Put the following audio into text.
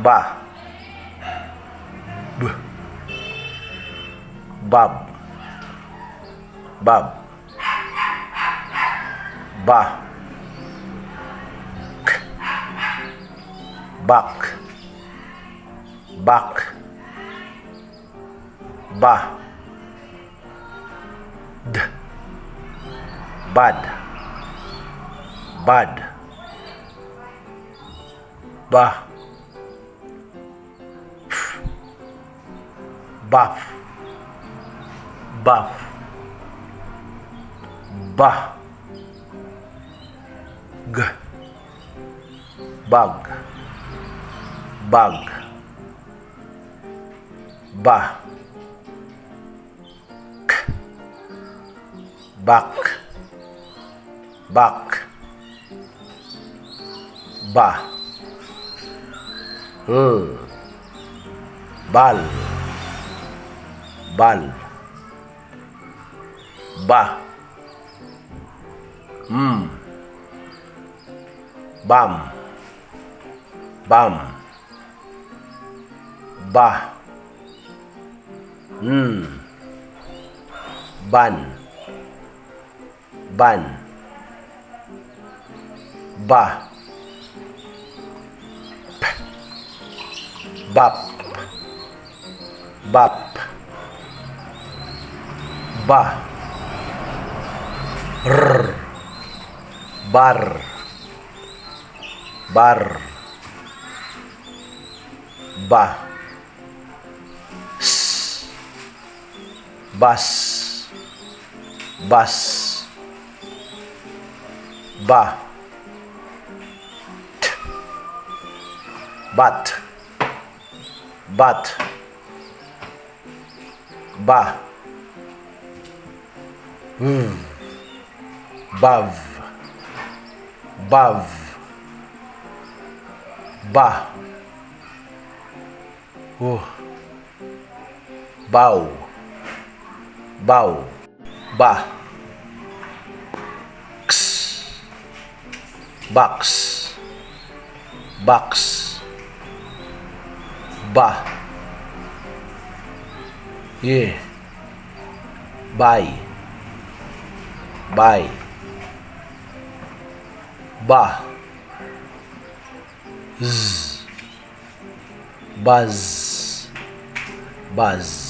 Ba. B. Bab. Bab. Ba. K. Bak. Bak. Ba. D. Bad. Bad. Ba. F. Buff. Buff. Ba. G. Bug. Bug. Ba. K. Back. Back. Ba. Bal. Bal. Ba. Bam. Bam. Ba. Ban. Ban. Ba. P. Bap. Bap. Ba. R. Bar. Bar. Ba. S. Bus. Bus. Ba. T. Bat. Bat. Ba. Bav. Bav. Ba. Bow. Bow. Ba. X. Box. Box. Ba. Yeah. Bye. Bye. Ba. Z. Buzz. Buzz.